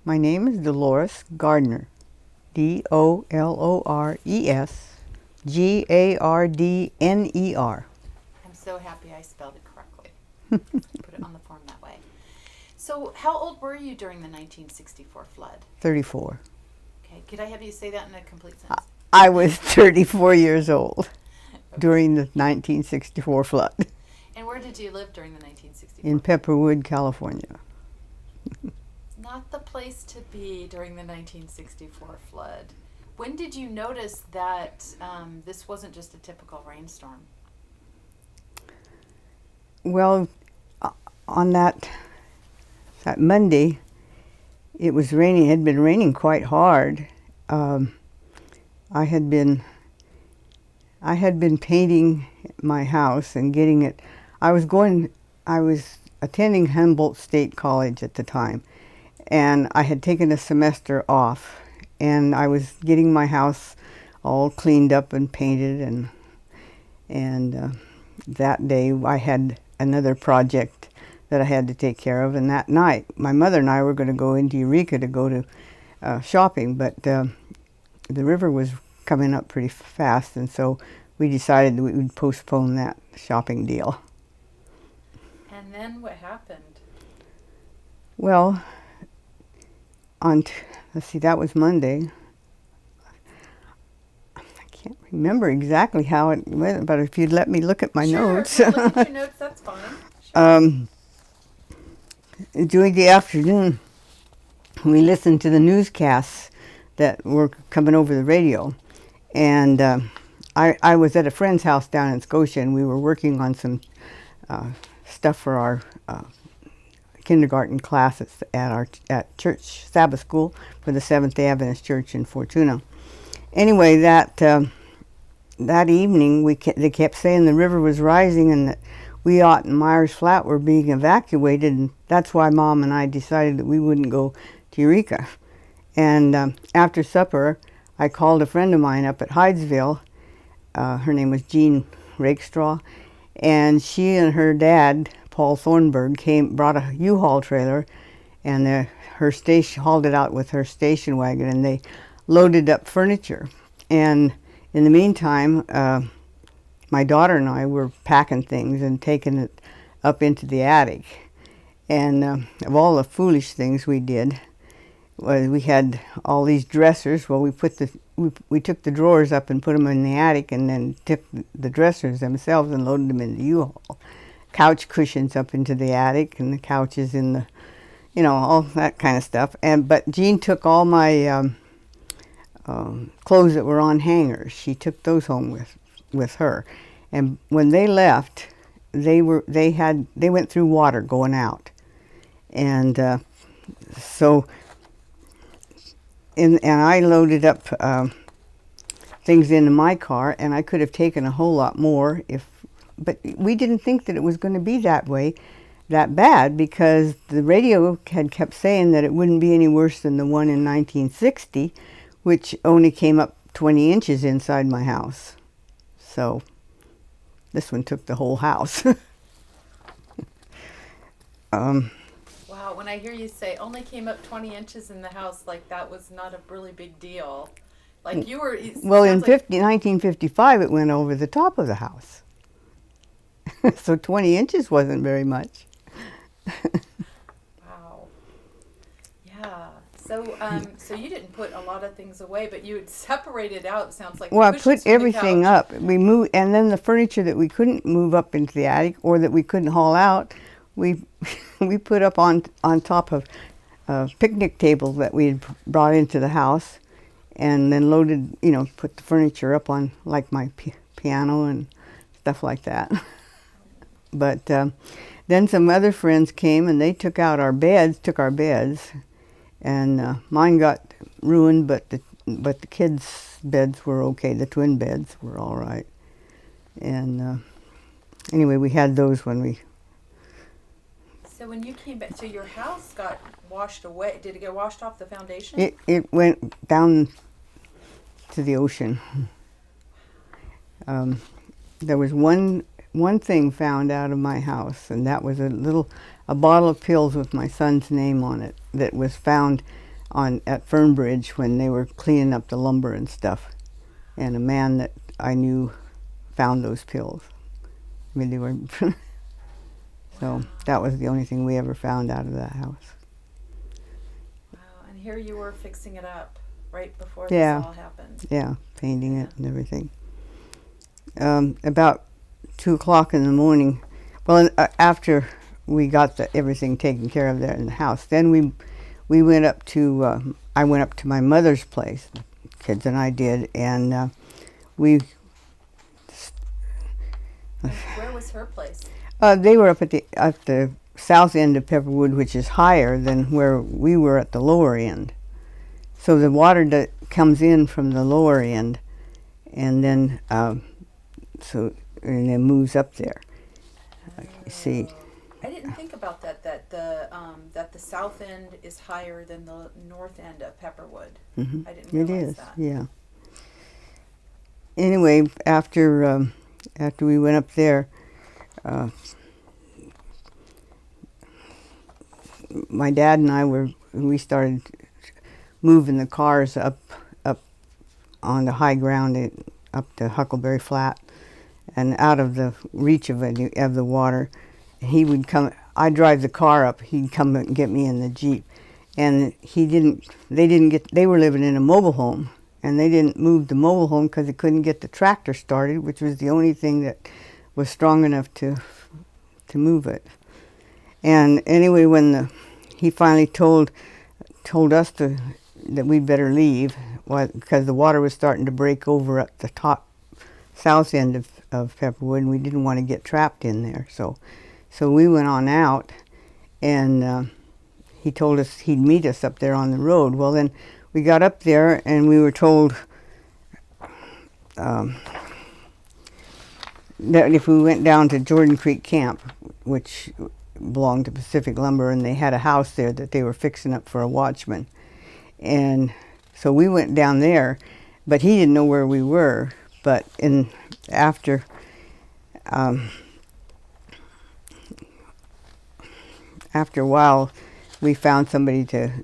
My name is Dolores Gardner. Dolores Gardner. I'm so happy I spelled it correctly. Put it on the form that way. So, how old were you during the 1964 flood? 34. Okay, could I have you say that in a complete sentence? I was 34 years old during the 1964 flood. And where did you live during the 1964 in Pepperwood, California. Not the place to be during the 1964 flood. When did you notice that this wasn't just a typical rainstorm? Well, on that Monday, it was raining. It had been raining quite hard. I had been painting my house and getting it. I was attending Humboldt State College at the time, and I had taken a semester off, and I was getting my house all cleaned up and painted, and that day I had another project that I had to take care of, and that night my mother and I were going to go into Eureka to go to shopping, but the river was coming up pretty fast, and so we decided that we would postpone that shopping deal. And then what happened? Well, let's see, that was Monday. I can't remember exactly how it went, but if you'd let me look at my notes. Sure, look at your notes, that's fine. Sure. During the afternoon, we listened to the newscasts that were coming over the radio. And I was at a friend's house down in Scotia, and we were working on some stuff for our kindergarten classes at church Sabbath school for the Seventh-day Adventist Church in Fortuna. Anyway, that evening they kept saying the river was rising and that Weot and Myers Flat were being evacuated, and that's why Mom and I decided that we wouldn't go to Eureka. And after supper, I called a friend of mine up at Hydesville. Her name was Jean Rakestraw, and she and her dad, Paul Thornburg, brought a U-Haul trailer, and hauled it out with her station wagon, and they loaded up furniture. And in the meantime, my daughter and I were packing things and taking it up into the attic. And of all the foolish things we did, we had all these dressers. Well, we took the drawers up and put them in the attic, and then took the dressers themselves and loaded them in the U-Haul. Couch cushions up into the attic, and the couches in the, all that kind of stuff. But Jean took all my clothes that were on hangers. She took those home with her. And when they left, they went through water going out, and so. And I loaded up things into my car, and I could have taken a whole lot more but we didn't think that it was going to be that bad, because the radio had kept saying that it wouldn't be any worse than the one in 1960, which only came up 20 inches inside my house. So this one took the whole house. Wow, when I hear you say only came up 20 inches in the house, like that was not a really big deal. Like you were... Well, in 1955, it went over the top of the house. So 20 inches wasn't very much. Wow. Yeah. So so you didn't put a lot of things away, but you had separated out, it sounds like. Well, I put everything up. We moved, and then the furniture that we couldn't move up into the attic, or that we couldn't haul out, we put up on top of picnic tables that we had brought into the house, and then loaded, put the furniture up on, like my piano and stuff like that. But then some other friends came, and they took our beds, and mine got ruined, but the kids' beds were okay. The twin beds were all right. And anyway, we had those when we... So when you came back, so your house got washed away. Did it get washed off the foundation? It went down to the ocean. There was one thing found out of my house, and that was a bottle of pills with my son's name on it that was found at Fernbridge when they were cleaning up the lumber and stuff. And a man that I knew found those pills. I mean, they were. So that was the only thing we ever found out of that house. Wow, and here you were fixing it up right before Yeah. this all happened. Yeah, painting it and everything. About 2 o'clock in the morning, well, after we got everything taken care of there in the house, then we went up to, I went up to my mother's place, the kids and I did, and we... And where was her place? They were up at the south end of Pepperwood, which is higher than where we were at the lower end. So the water that comes in from the lower end, and then and then moves up there. You see. I didn't think about that. That the south end is higher than the north end of Pepperwood. Mm-hmm. I didn't realize It is. that. Yeah. Anyway, after we went up there, my dad and I we started moving the cars up on the high ground, up to Huckleberry Flat, and out of the reach of the water. He would come. I'd drive the car up. He'd come and get me in the Jeep, and they were living in a mobile home, and they didn't move the mobile home because they couldn't get the tractor started, which was the only thing that was strong enough to move it. And anyway, when he finally told us that we'd better leave, because the water was starting to break over at the top south end of Pepperwood, and we didn't want to get trapped in there. So we went on out, and he told us he'd meet us up there on the road. Well, then we got up there, and we were told that if we went down to Jordan Creek Camp, which belonged to Pacific Lumber, and they had a house there that they were fixing up for a watchman. And so we went down there, but he didn't know where we were. But after a while, we found somebody the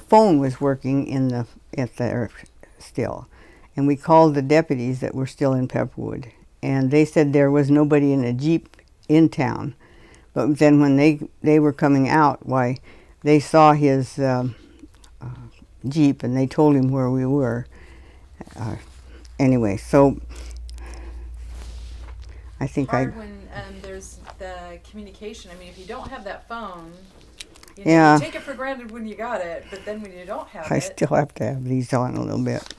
phone was working at there still. And we called the deputies that were still in Pepperwood. And they said there was nobody in a Jeep in town. But then when they were coming out, why, they saw his Jeep, and they told him where we were. Anyway, so I think hard when there's the communication. I mean, if you don't have that phone, you take it for granted when you got it, but then when you don't have I it... still have to have these on a little bit.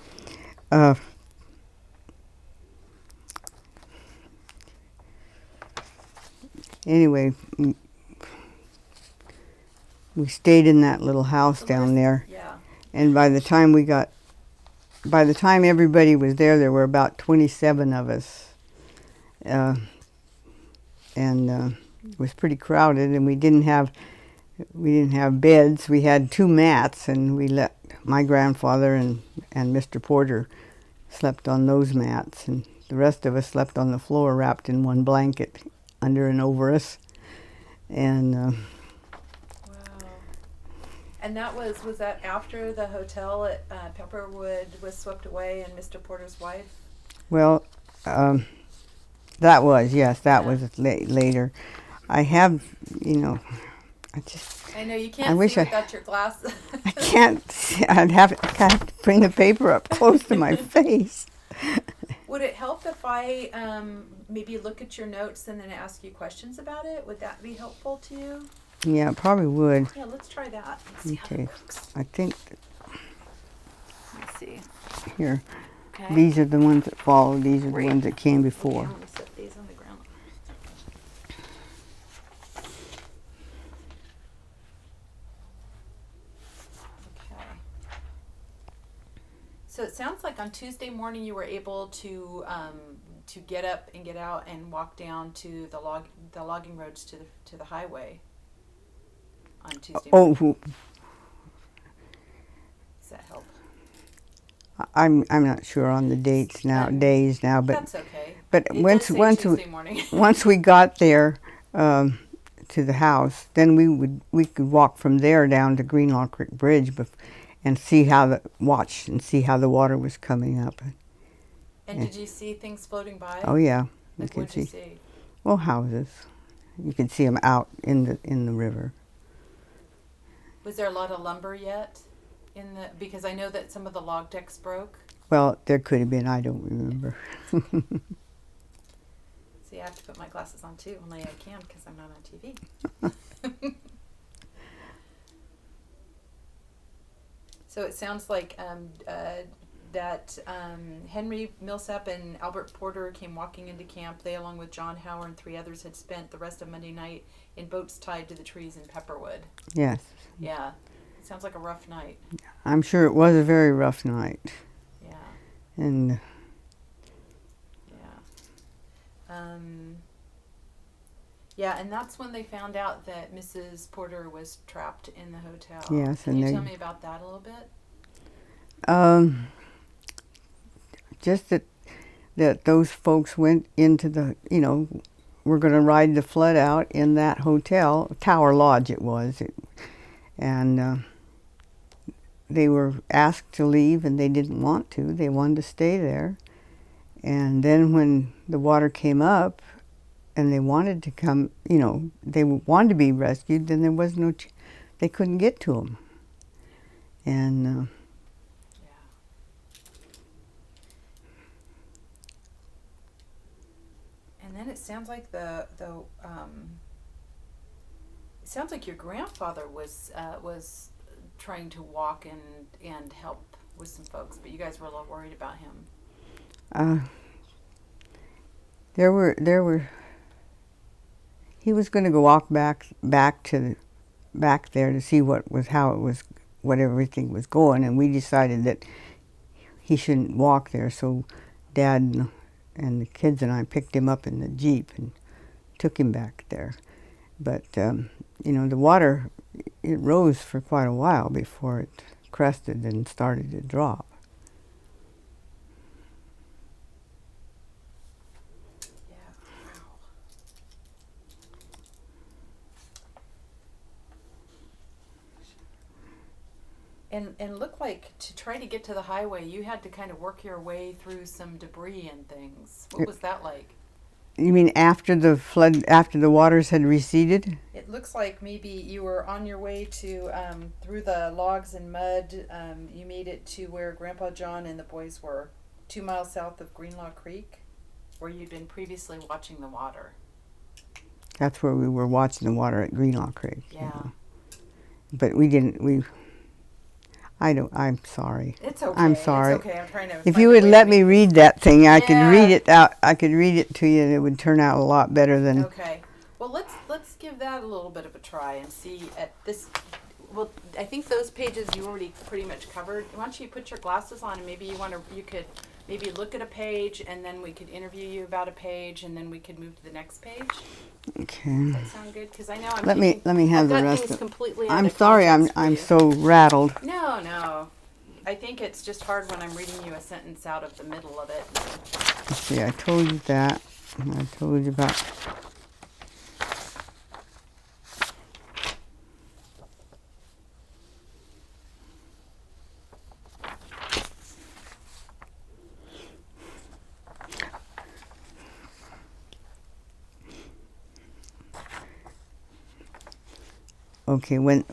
Anyway, we stayed in that little house down there. Yeah. And by the time everybody was there were about 27 of us. And it was pretty crowded, and we didn't have beds. We had 2 mats, and we let my grandfather and Mr. Porter slept on those mats, and the rest of us slept on the floor wrapped in one blanket under and over us. And wow. And that was that after the hotel at Pepperwood was swept away and Mr. Porter's wife? Well, that was later. I have, I know you can't see without your glasses. I can't see. I'd have to bring the paper up close to my face. Would it help if I maybe look at your notes and then ask you questions about it? Would that be helpful to you? Yeah, it probably would. Yeah, let's try that. Let's see how that works. I think Let's see. here. Okay. These are the ones that followed. These are the ones that came before. Okay, I'm going to set these on the ground. Okay. So it sounds like on Tuesday morning you were able to get up and get out and walk down to the logging roads to the highway on Tuesday morning. Does that help? I'm not sure on the dates days now, but that's okay. But Tuesday morning. once we got there to the house. Then we could walk from there down to Greenlaw Creek Bridge and see how watch and see how the water was coming up. And did you see things floating by? Oh yeah, Like, what did you see? Well, houses. You could see them out in the river. Was there a lot of lumber yet because I know that some of the log decks broke? Well, there could have been. I don't remember. See, I have to put my glasses on too. Only I can because I'm not on TV. So it sounds like that Henry Millsap and Albert Porter came walking into camp. They, along with John Hauer and 3 others, had spent the rest of Monday night in boats tied to the trees in Pepperwood. Yes. Yeah. It sounds like a rough night. I'm sure it was a very rough night. Yeah. And yeah, and that's when they found out that Mrs. Porter was trapped in the hotel. yes, Can you tell me about that a little bit? Just that those folks went into the, we're going to ride the flood out in that hotel, Tower Lodge it was, and they were asked to leave and they didn't want to. They wanted to stay there. And then when the water came up and they wanted to come, they wanted to be rescued, then there was they couldn't get to them. And and then it sounds like it sounds like your grandfather was trying to walk and help with some folks, but you guys were a little worried about him. There were. He was going to go walk back there to see what everything was going, and we decided that he shouldn't walk there. So, Dad and the kids and I picked him up in the Jeep and took him back there. But the water, it rose for quite a while before it crested and started to drop. And looked like to try to get to the highway, you had to kind of work your way through some debris and things. What was that like? You mean after the flood, after the waters had receded? It looks like maybe you were on your way to, through the logs and mud. You made it to where Grandpa John and the boys were, 2 miles south of Greenlaw Creek, where you'd been previously watching the water. That's where we were watching the water at Greenlaw Creek. Yeah. But we didn't, I'm sorry. It's okay. I'm sorry. It's okay. I'm trying to. If you would let me read that thing, I could Yeah. read it out. I could read it to you, and it would turn out a lot better than. Okay. Well, let's give that a little bit of a try and see at this. Well, I think those pages you already pretty much covered. Why don't you put your glasses on and maybe you could maybe look at a page and then we could interview you about a page and then we could move to the next page. Okay. Does that sound good? Because I know I'm. Let me have I've the got rest things of. completely I'm out of sorry. context for I'm you. so rattled. No. I think it's just hard when I'm reading you a sentence out of the middle of it. Let's see, I told you that. I told you about. Okay, when.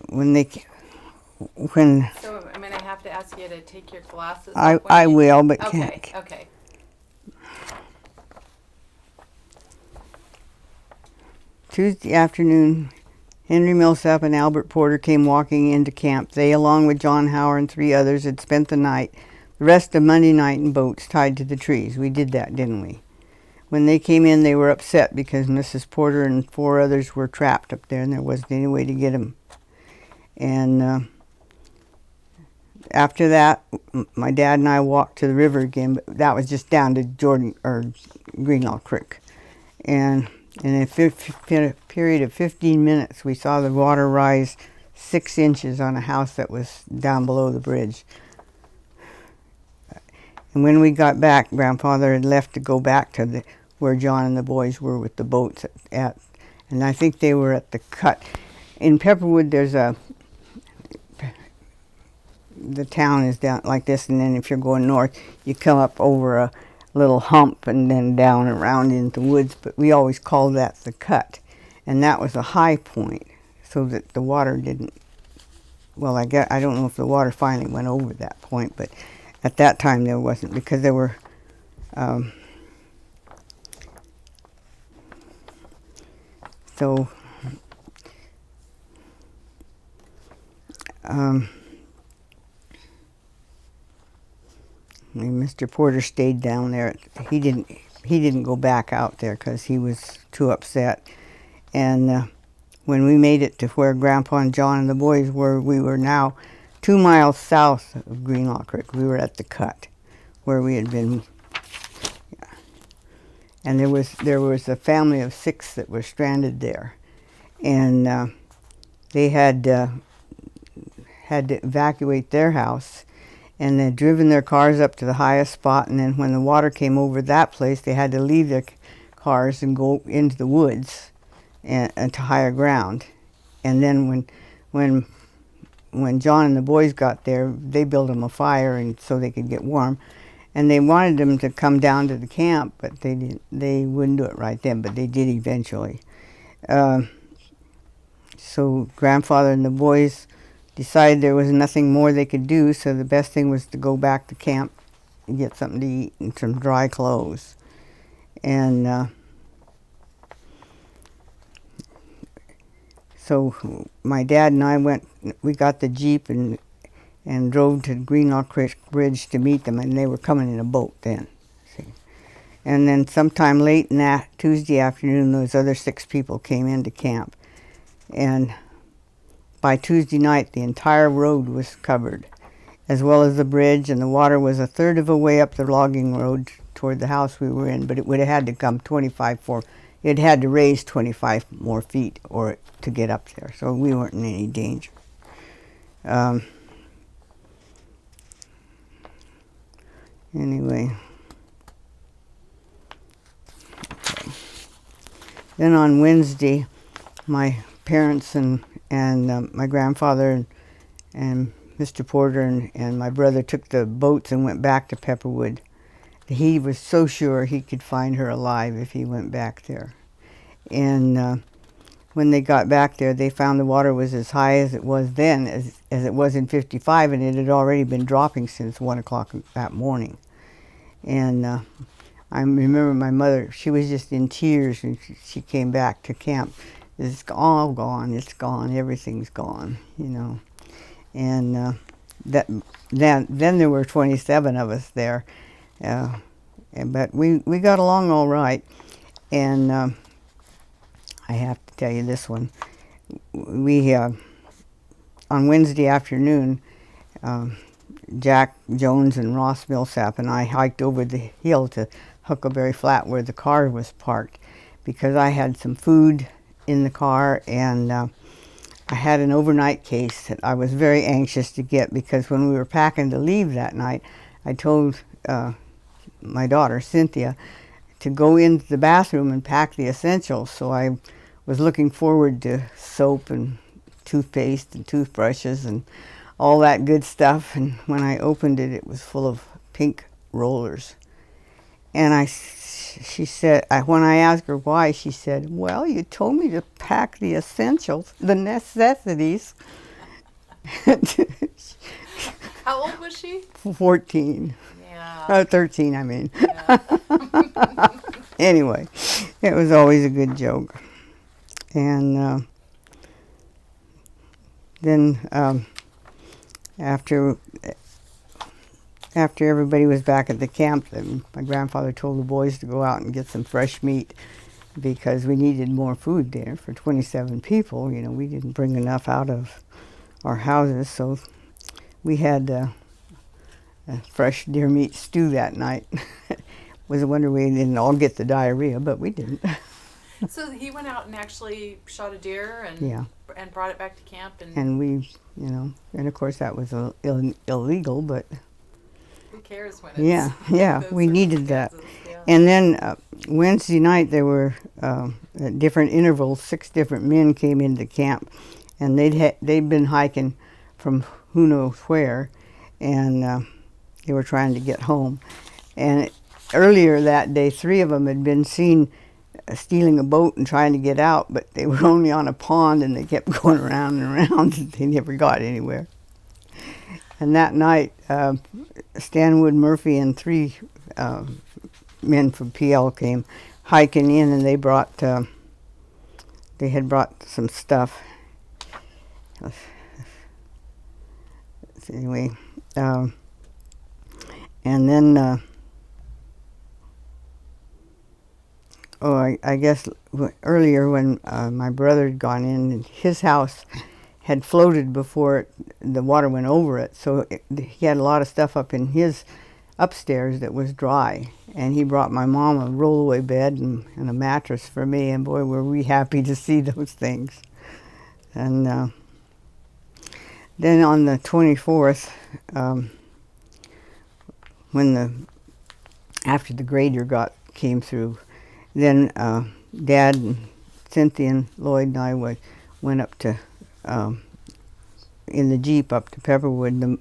So I'm gonna have to ask you to take your glasses I off. I will, but Okay. can't. Okay. Tuesday afternoon, Henry Millsap and Albert Porter came walking into camp. They, along with John Hauer and 3 others, had spent the rest of Monday night in boats tied to the trees. We did that, didn't we? When they came in, they were upset because Mrs. Porter and 4 others were trapped up there, and there wasn't any way to get them. And after that, my dad and I walked to the river again, but that was just down to Greenlaw Creek. And in a period of 15 minutes, we saw the water rise 6 inches on a house that was down below the bridge. And when we got back, Grandfather had left to go back to where John and the boys were with the boats at and I think they were at the cut. In Pepperwood, the town is down like this, and then if you're going north, you come up over a little hump and then down around into the woods, but we always called that the cut, and that was a high point, so that the water didn't, well, I don't know if the water finally went over that point, but at that time there wasn't, because there were so Mr. Porter stayed down there. He didn't go back out there because he was too upset. And when we made it to where Grandpa and John and the boys were, we were now 2 miles south of Greenlaw Creek. We were at the cut where we had been. And there was a family of 6 that were stranded there, and they had to evacuate their house, and they'd driven their cars up to the highest spot, and then when the water came over that place, they had to leave their cars and go into the woods and to higher ground. And then when John and the boys got there, they built them a fire and so they could get warm. And they wanted them to come down to the camp, but they wouldn't do it right then, but they did eventually. So Grandfather and the boys decided there was nothing more they could do, so the best thing was to go back to camp and get something to eat and some dry clothes. And so my dad and I we got the Jeep and drove to Greenlaw Creek Bridge to meet them, and they were coming in a boat then. See. And then sometime late in that Tuesday afternoon, those other 6 people came into camp. And by Tuesday night, the entire road was covered, as well as the bridge, and the water was a third of a way up the logging road toward the house we were in, but it would have had to come it had to raise 25 more feet to get up there, so we weren't in any danger. Anyway, okay. Then on Wednesday, my parents and my grandfather and Mr. Porter and my brother took the boats and went back to Pepperwood. He was so sure he could find her alive if he went back there. And when they got back there, they found the water was as high as it was then as it was in '55, and it had already been dropping since 1 o'clock that morning. And I remember my mother, she was just in tears when she came back to camp. It's all gone, it's gone, everything's gone, you know. And then there were 27 of us there. But we got along all right. And I have to tell you this one. We, on Wednesday afternoon, Jack Jones and Ross Millsap and I hiked over the hill to Huckleberry Flat where the car was parked, because I had some food in the car, and I had an overnight case that I was very anxious to get, because when we were packing to leave that night, I told my daughter, Cynthia, to go into the bathroom and pack the essentials. So I was looking forward to soap and toothpaste and toothbrushes and all that good stuff. And when I opened it, it was full of pink rollers. And she said, when I asked her why, she said, "Well, you told me to pack the essentials, the necessities." How old was she? 14. Yeah. 13, I mean. Yeah. Anyway, it was always a good joke. And then after everybody was back at the camp, then my grandfather told the boys to go out and get some fresh meat, because we needed more food there for 27 people. You know, we didn't bring enough out of our houses, so we had a fresh deer meat stew that night. Was a wonder we didn't all get the diarrhea, but we didn't. So he went out and actually shot a deer and brought it back to camp, and we, you know, and of course that was illegal, but who cares when it's yeah, we needed that. Yeah. And then Wednesday night there were at different intervals 6 different men came into camp, and they'd been hiking from who knows where, and they were trying to get home. And earlier that day, 3 of them had been seen stealing a boat and trying to get out, but they were only on a pond, and they kept going around and around. They never got anywhere. And that night, Stanwood Murphy and 3 men from PL came hiking in, and they had brought some stuff. Anyway, and then I guess earlier when my brother had gone in, his house had floated before the water went over it, so he had a lot of stuff up in his upstairs that was dry, and he brought my mom a rollaway bed and a mattress for me, and boy, were we happy to see those things. And then on the 24th, after the grader came through, then Dad and Cynthia and Lloyd and I went up to in the Jeep up to Pepperwood. The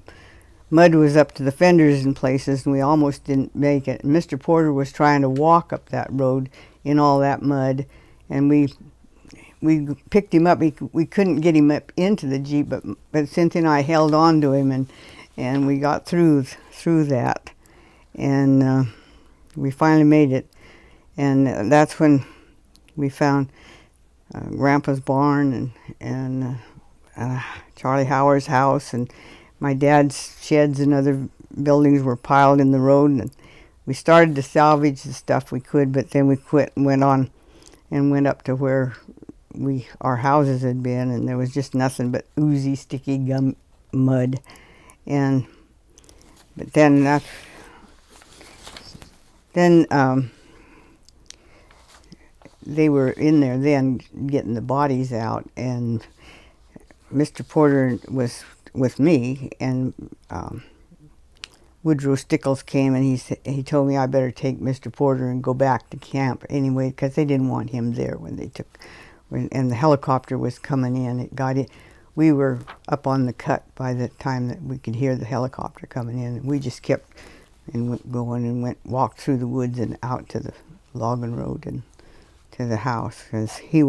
mud was up to the fenders in places, and we almost didn't make it. And Mr. Porter was trying to walk up that road in all that mud, and we picked him up. We couldn't get him up into the Jeep, but Cynthia and I held on to him, and we got through that, and we finally made it. And that's when we found Grandpa's barn and Charlie Howard's house, and my dad's sheds and other buildings were piled in the road, and we started to salvage the stuff we could, but then we quit and went on and went up to where our houses had been, and there was just nothing but oozy, sticky gum mud. But then they were in there then getting the bodies out, and Mr. Porter was with me, and Woodrow Stickles came, and he told me I better take Mr. Porter and go back to camp anyway, because they didn't want him there and the helicopter was coming in. It got in. We were up on the cut by the time that we could hear the helicopter coming in, and we just kept going and walked through the woods and out to the logging road and to the house, because he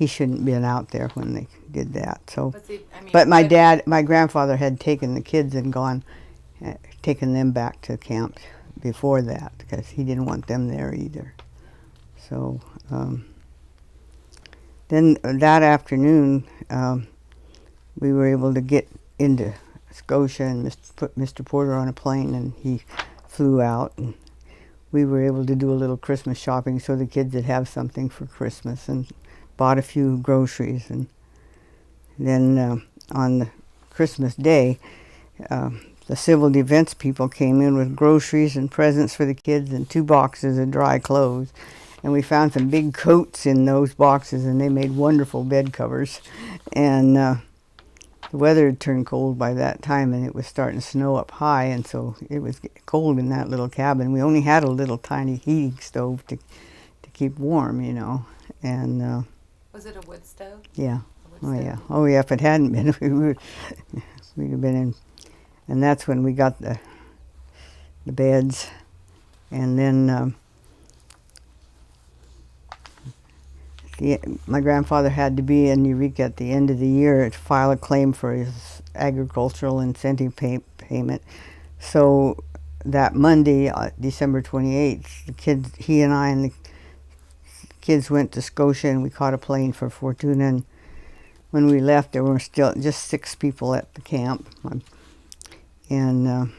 shouldn't have been out there when they did that. So, but my grandfather had taken the kids and taken them back to camp before that, because he didn't want them there either. So then that afternoon, we were able to get into Scotia and put Mr. Porter on a plane, and he flew out, and we were able to do a little Christmas shopping so the kids would have something for Christmas, and bought a few groceries. And then on the Christmas Day, the civil defense people came in with groceries and presents for the kids and 2 boxes of dry clothes. And we found some big coats in those boxes, and they made wonderful bed covers. And the weather had turned cold by that time, and it was starting to snow up high, and so it was cold in that little cabin. We only had a little tiny heating stove to keep warm, and was it a wood stove? Yeah. Oh yeah. If it hadn't been, we'd have been in. And that's when we got the beds, and then my grandfather had to be in Eureka at the end of the year to file a claim for his agricultural incentive payment. So that Monday, December 28th, he and I and the kids went to Scotia, and we caught a plane for Fortuna. And when we left, there were still just 6 people at the camp. And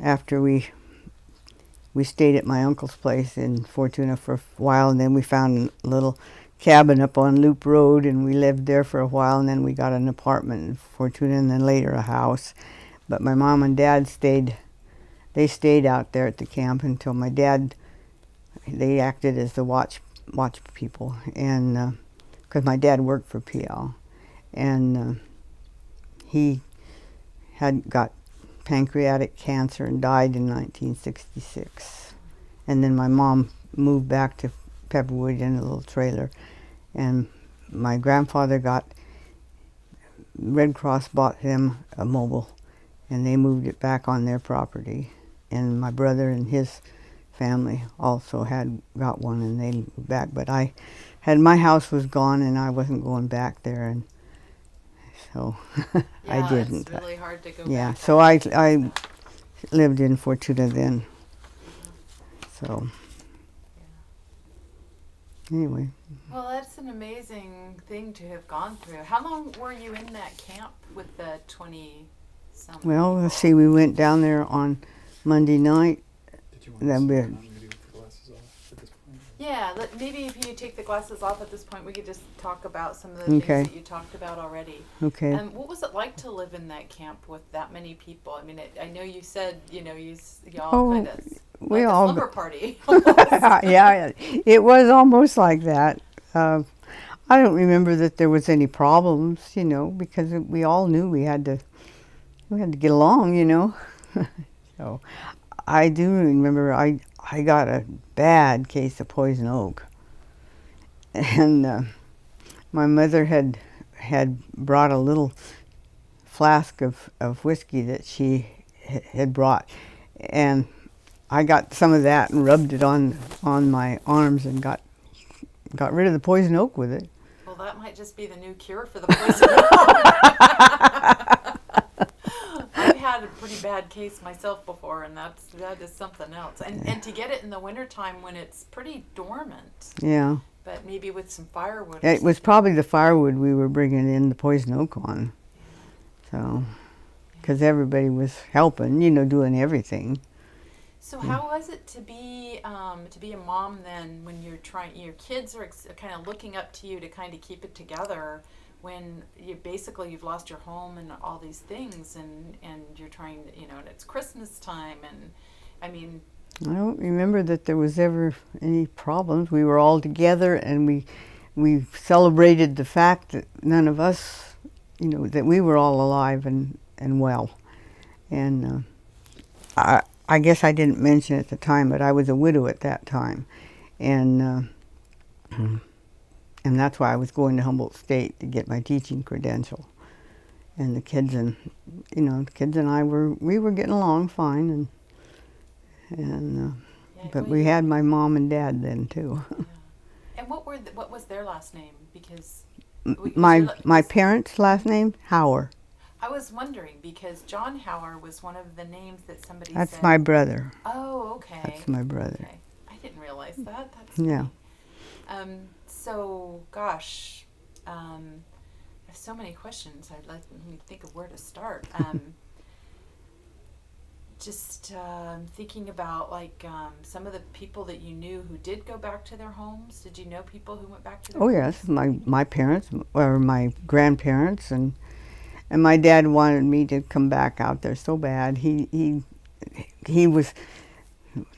after we stayed at my uncle's place in Fortuna for a while, and then we found a little cabin up on Loop Road, and we lived there for a while, and then we got an apartment in Fortuna, and then later a house. But my mom and dad stayed out there at the camp until my dad, they acted as the watch people, and because my dad worked for PL, and he had got pancreatic cancer and died in 1966. And then my mom moved back to Pepperwood in a little trailer. And my grandfather Red Cross bought him a mobile, and they moved it back on their property. And my brother and his family also got one, and they moved back. But my house was gone, and I wasn't going back there, and so I didn't. It's really hard to go Yeah, back. so I lived in Fortuna then. So anyway. Well, that's an amazing thing to have gone through. How long were you in that camp with the 20-something? Well, let's see. We went down there on Monday night. Did you want to maybe with the glasses off at this point? Yeah, maybe if you take the glasses off at this point, we could just talk about some of the things that you talked about already. Okay. What was it like to live in that camp with that many people? I mean, I know you said, y'all kind of like a slumber party. Yeah, it was almost like that. I don't remember that there was any problems, because we all knew we had to get along, So I do remember I got a bad case of poison oak, and my mother had brought a little flask of whiskey that she had brought, and I got some of that and rubbed it on my arms and got rid of the poison oak with it. Well, that might just be the new cure for the poison oak. I've had a pretty bad case myself before, and that is something else. And to get it in the wintertime when it's pretty dormant. Yeah. But maybe with some firewood. It was probably the firewood we were bringing in the poison oak on. So, because everybody was helping, doing everything. So how was it to be a mom then, when your kids are kind of looking up to you to kind of keep it together, when you've lost your home and all these things, and you're trying to, and it's Christmas time, and I mean. I don't remember that there was ever any problems. We were all together, and we celebrated the fact that none of us, that we were all alive and well. And I guess I didn't mention at the time, but I was a widow at that time, and that's why I was going to Humboldt State to get my teaching credential. And the kids and I we were getting along fine, but we had my mom and dad then too. Yeah. And what was their last name? Because my parents' last name, Hauer. I was wondering, because John Hauer was one of the names that somebody That's said. my brother. Oh, okay. That's my brother. Okay. I didn't realize that. That's yeah. funny. So, gosh, I have so many questions. Let me think of where to start. Just thinking about some of the people that you knew who did go back to their homes. Did you know people who went back to their homes? Oh yes, my parents or my grandparents and my dad wanted me to come back out there so bad. He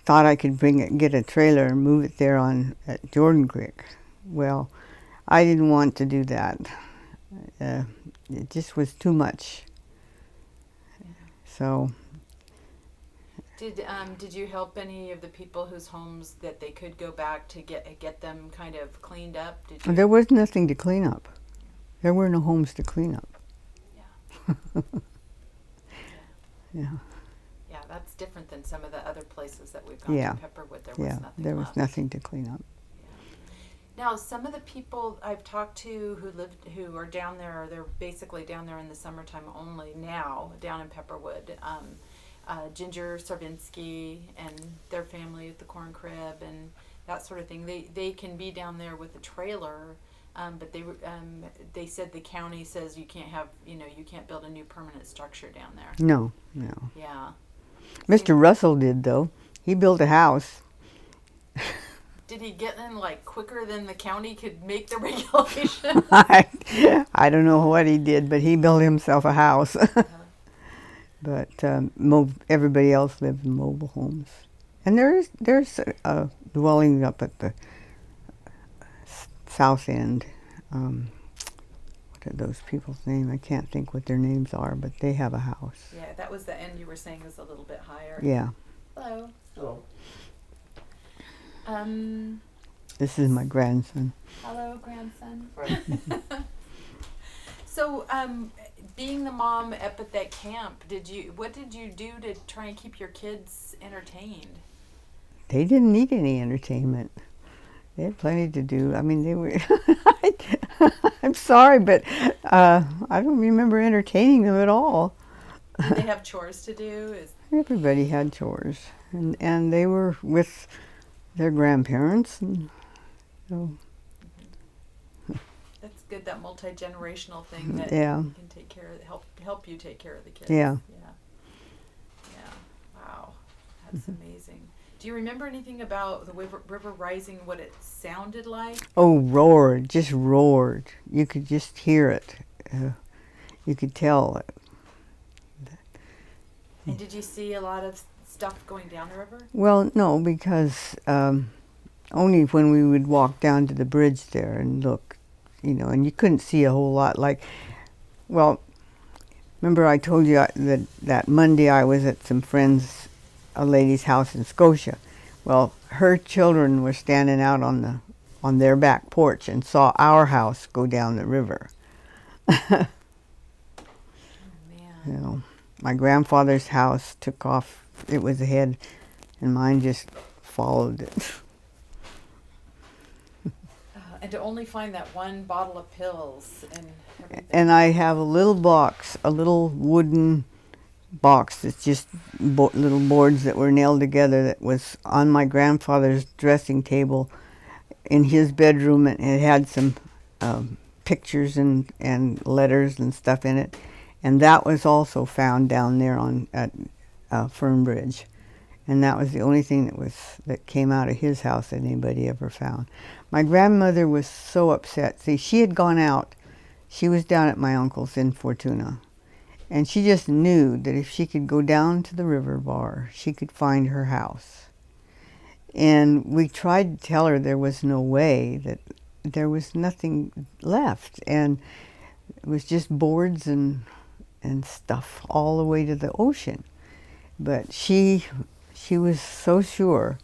thought I could get a trailer and move it there at Jordan Creek. Well, I didn't want to do that. It just was too much. So. Did you help any of the people whose homes that they could go back to get them kind of cleaned up? There was nothing to clean up. There were no homes to clean up. Yeah. Yeah, that's different than some of the other places that we've gone to Pepperwood. There was nothing to clean up. Yeah. Now, some of the people I've talked to who are down there, they're basically down there in the summertime only now, down in Pepperwood. Ginger Sarvinsky and their family at the Corn Crib and that sort of thing. They can be down there with a trailer. But they said the county says you can't build a new permanent structure down there. No. Yeah. Mr. Russell did, though. He built a house. Did he get in quicker than the county could make the regulation? I don't know what he did, but he built himself a house. But everybody else lived in mobile homes. And there's a dwelling up at the south end. What are those people's names? I can't think what their names are, but they have a house. Yeah, that was the end you were saying was a little bit higher. Yeah. Hello. Hello. This is my grandson. Hello, grandson. So, being the mom up at that camp, what did you do to try and keep your kids entertained? They didn't need any entertainment. They had plenty to do. I mean, they were. I'm sorry, but I don't remember entertaining them at all. Did they have chores to do? Everybody had chores, and they were with their grandparents, and so. That's good. That multi-generational thing that Yeah. can take care of, help you take care of the kids. Yeah. Wow, that's amazing. Do you remember anything about the river rising? What it sounded like? Oh, roared, just roared. You could just hear it. You could tell it. And did you see a lot of stuff going down the river? Well, no, because only when we would walk down to the bridge there and look, and you couldn't see a whole lot. Well, remember I told you that Monday I was at some friends, a lady's house in Scotia. Well, her children were standing out on their back porch and saw our house go down the river. Oh, man. My grandfather's house took off. It was ahead, and mine just followed it. And to only find that one bottle of pills and everything. And I have a little box, a little wooden box that's just little boards that were nailed together that was on my grandfather's dressing table in his bedroom, and it had some pictures and letters and stuff in it. And that was also found down there at Fernbridge. And that was the only thing that came out of his house that anybody ever found. My grandmother was so upset. See, she had gone out. She was down at my uncle's in Fortuna. And she just knew that if she could go down to the river bar, she could find her house. And we tried to tell her there was no way, that there was nothing left. And it was just boards and stuff all the way to the ocean. But she was so sure.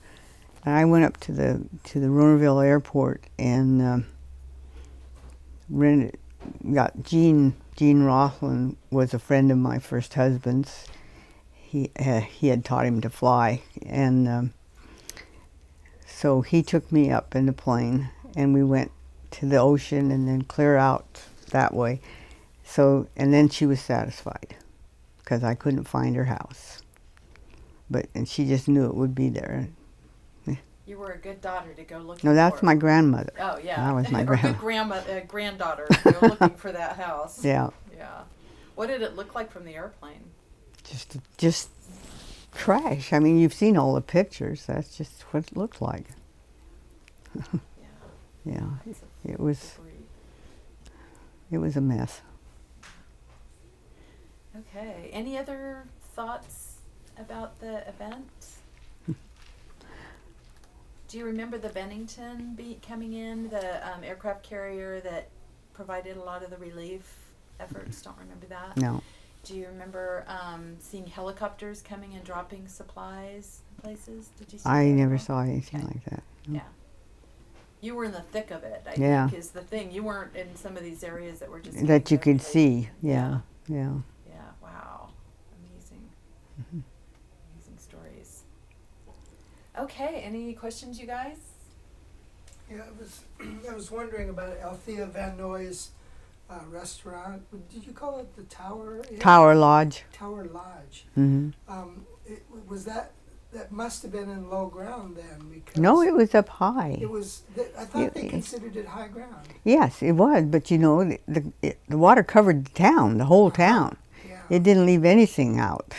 And I went up to the Ronerville airport and got Gene Rothland was a friend of my first husband's. He had taught him to fly, and so he took me up in the plane, and we went to the ocean and then clear out that way. So, and then she was satisfied because I couldn't find her house, and she just knew it would be there. You were a good daughter to go looking. No, that's for my it. grandmother. Oh yeah, that was my or good granddaughter to go looking for that house. Yeah. Yeah. What did it look like from the airplane? Just trash. I mean, you've seen all the pictures. That's just what it looked like. Yeah. It was a mess. Okay. Any other thoughts about the event? Do you remember the Bennington coming in, the aircraft carrier that provided a lot of the relief efforts? Don't remember that? No. Do you remember seeing helicopters coming and dropping supplies places? Did you see I that? never saw anything like that. No. Yeah. You were in the thick of it, I Yeah. think, is the thing. You weren't in some of these areas that were just... That you could everything. see. Yeah. Yeah. Yeah, wow. Amazing. Amazing stories. Okay, any questions, you guys? Yeah, I was wondering about Althea Van Nooy's restaurant. Did you call it the Tower Inn? Tower Lodge. Tower Lodge. Mm-hmm. Was that must have been in low ground then? Because No, it was up high. It was. I thought they considered it high ground. Yes, it was. But the water covered the town, the whole town. Yeah. It didn't leave anything out.